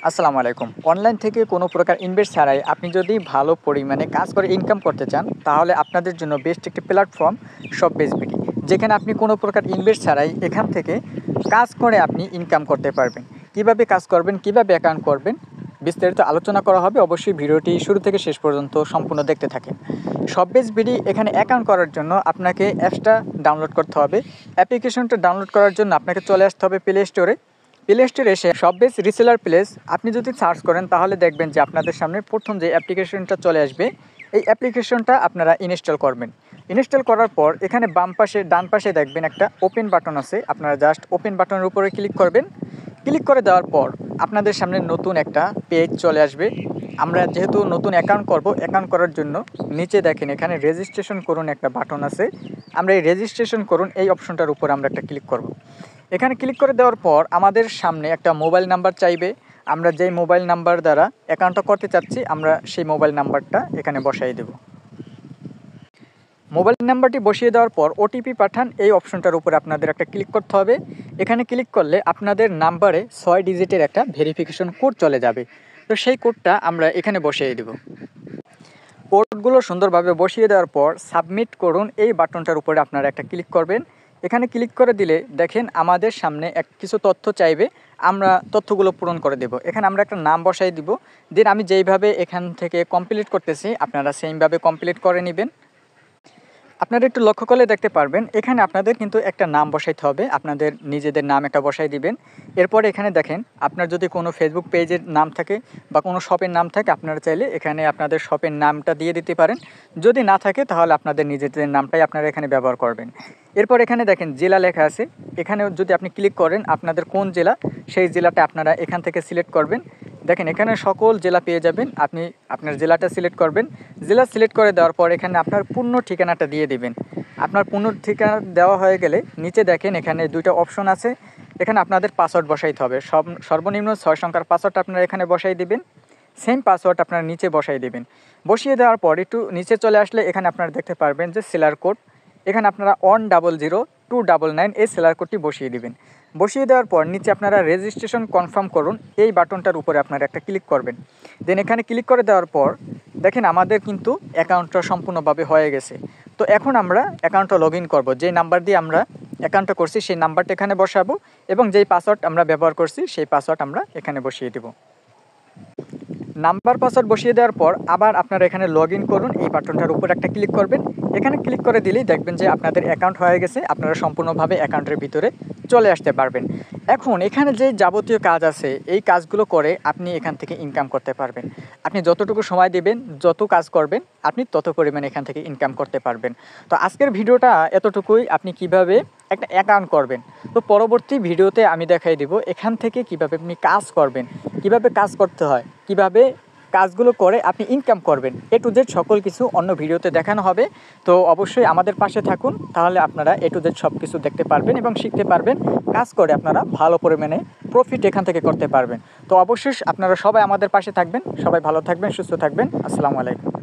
আসসালামু আলাইকুম। অনলাইন থেকে কোনো প্রকার ইনভেস্ট ছাড়াই আপনি যদি ভালো পরিমাণে কাজ করে ইনকাম করতে চান, তাহলে আপনাদের জন্য বেস্ট একটি প্ল্যাটফর্ম শপবেজ বিডি। যেখানে আপনি কোনো প্রকার ইনভেস্ট ছাড়াই এখান থেকে কাজ করে আপনি ইনকাম করতে পারবেন। কিভাবে কাজ করবেন, কিভাবে অ্যাকাউন্ট করবেন, বিস্তারিত আলোচনা করা হবে। অবশ্যই ভিডিওটি শুরু থেকে শেষ পর্যন্ত সম্পূর্ণ দেখতে থাকেন। শপবেজ বিডি এখানে অ্যাকাউন্ট করার জন্য আপনাকে অ্যাপসটা ডাউনলোড করতে হবে। অ্যাপ্লিকেশনটা ডাউনলোড করার জন্য আপনাকে চলে আসতে হবে প্লে স্টোরে। প্লে স্টোরে এসে শপবেজ রিসেলার প্লেস আপনি যদি সার্চ করেন, তাহলে দেখবেন যে আপনাদের সামনে প্রথম যে অ্যাপ্লিকেশনটা চলে আসবে, এই অ্যাপ্লিকেশনটা আপনারা ইনস্টল করবেন। ইনস্টল করার পর এখানে বাম পাশে ডান পাশে দেখবেন একটা ওপেন বাটন আছে। আপনারা জাস্ট ওপেন বাটনের উপরে ক্লিক করবেন। ক্লিক করে দেওয়ার পর আপনাদের সামনে নতুন একটা পেজ চলে আসবে। আমরা যেহেতু নতুন অ্যাকাউন্ট করব, অ্যাকাউন্ট করার জন্য নিচে দেখেন এখানে রেজিস্ট্রেশন করুন একটা বাটন আছে। আমরা এই রেজিস্ট্রেশন করুন এই অপশনটার উপর আমরা একটা ক্লিক করব। এখানে ক্লিক করে দেওয়ার পর আমাদের সামনে একটা মোবাইল নাম্বার চাইবে। আমরা যেই মোবাইল নাম্বার দ্বারা অ্যাকাউন্টটা করতে চাচ্ছি, আমরা সেই মোবাইল নাম্বারটা এখানে বসাই দেব। মোবাইল নাম্বারটি বসিয়ে দেওয়ার পর ওটিপি পাঠান এই অপশনটার উপরে আপনাদের একটা ক্লিক করতে হবে। এখানে ক্লিক করলে আপনাদের নাম্বারে 6 ডিজিটের একটা ভেরিফিকেশন কোড চলে যাবে। তো সেই কোডটা আমরা এখানে বসিয়ে দেব। কোডগুলো সুন্দরভাবে বসিয়ে দেওয়ার পর সাবমিট করুন এই বাটনটার উপরে আপনারা একটা ক্লিক করবেন। এখানে ক্লিক করে দিলে দেখেন আমাদের সামনে কিছু তথ্য চাইবে, আমরা তথ্যগুলো পূরণ করে দেব। এখানে আমরা একটা নাম বসাই দিব। দেন আমি যেইভাবে এখান থেকে কমপ্লিট করতেছি, আপনারা সেইভাবে কমপ্লিট করে নেবেন। আপনারা একটু লক্ষ্য করলে দেখতে পারবেন এখানে আপনাদের কিন্তু একটা নাম বসাইতে হবে। আপনাদের নিজেদের নাম একটা বসাই দিবেন। এরপরে এখানে দেখেন আপনার যদি কোনো ফেসবুক পেজের নাম থাকে বা কোনো শপের নাম থাকে, আপনারা চাইলে এখানে আপনাদের শপের নামটা দিয়ে দিতে পারেন। যদি না থাকে তাহলে আপনাদের নিজেদের নামটাই আপনারা এখানে ব্যবহার করবেন। এরপর এখানে দেখেন জেলা লেখা আছে। এখানে যদি আপনি ক্লিক করেন আপনাদের কোন জেলা, সেই জেলাটা আপনারা এখান থেকে সিলেক্ট করবেন। দেখেন এখানে সকল জেলা পেয়ে যাবেন। আপনি আপনার জেলাটা সিলেক্ট করবেন। জেলা সিলেক্ট করে দেওয়ার পর এখানে আপনার পূর্ণ ঠিকানাটা দিয়ে দিবেন। আপনার পূর্ণ ঠিকানা দেওয়া হয়ে গেলে নিচে দেখেন এখানে দুইটা অপশন আছে। এখানে আপনাদের পাসওয়ার্ড বসাইতে হবে। সর্বনিম্ন 6 সংখ্যার পাসওয়ার্ড আপনারা এখানে বসাই দিবেন। সেম পাসওয়ার্ড আপনারা নিচে বসাই দিবেন। বসিয়ে দেওয়ার পর একটু নিচে চলে আসলে এখানে আপনারা দেখতে পারবেন যে সেলার কোড। এখানে আপনারা 100299 এই সেলার কোডটি বসিয়ে দিবেন। বসিয়ে দেওয়ার পর নিচে আপনারা রেজিস্ট্রেশন কনফার্ম করুন এই বাটনটার উপরে আপনারা একটা ক্লিক করবেন। দেন এখানে ক্লিক করে দেওয়ার পর দেখেন আমাদের কিন্তু অ্যাকাউন্টটা সম্পূর্ণভাবে হয়ে গেছে। তো এখন আমরা অ্যাকাউন্টটা লগ ইন করবো। যেই নাম্বার দিয়ে আমরা অ্যাকাউন্টটা করছি সেই নাম্বারটা এখানে বসাবো এবং যেই পাসওয়ার্ড আমরা ব্যবহার করছি সেই পাসওয়ার্ড আমরা এখানে বসিয়ে দেব। নাম্বার পাসওয়ার্ড বসিয়ে দেওয়ার পর আবার আপনারা এখানে লগ ইন করুন এই বাটনটার উপর একটা ক্লিক করবেন। এখানে ক্লিক করে দিলেই দেখবেন যে আপনাদের অ্যাকাউন্ট হয়ে গেছে। আপনারা সম্পূর্ণভাবে অ্যাকাউন্টের ভিতরে চলে আসতে পারবেন। এখন এখানে যে যাবতীয় কাজ আছে এই কাজগুলো করে আপনি এখান থেকে ইনকাম করতে পারবেন। আপনি যতটুকু সময় দেবেন, যত কাজ করবেন, আপনি তত পরিমাণে এখান থেকে ইনকাম করতে পারবেন। তো আজকের ভিডিওটা এতটুকুই। আপনি কিভাবে একটা অ্যাকাউন্ট করবেন, তো পরবর্তী ভিডিওতে আমি দেখাই দিব এখান থেকে কিভাবে আপনি কাজ করবেন, কিভাবে কাজ করতে হয়, কিভাবে কাজগুলো করে আপনি ইনকাম করবেন। এ টু জেড সকল কিছু অন্য ভিডিওতে দেখানো হবে। তো অবশ্যই আমাদের পাশে থাকুন, তাহলে আপনারা এ টু জেড সব কিছু দেখতে পারবেন এবং শিখতে পারবেন। কাজ করে আপনারা ভালো পরিমাণে প্রফিট এখান থেকে করতে পারবেন। তো অবশ্যই আপনারা সবাই আমাদের পাশে থাকবেন। সবাই ভালো থাকবেন, সুস্থ থাকবেন। আসসালামু আলাইকুম।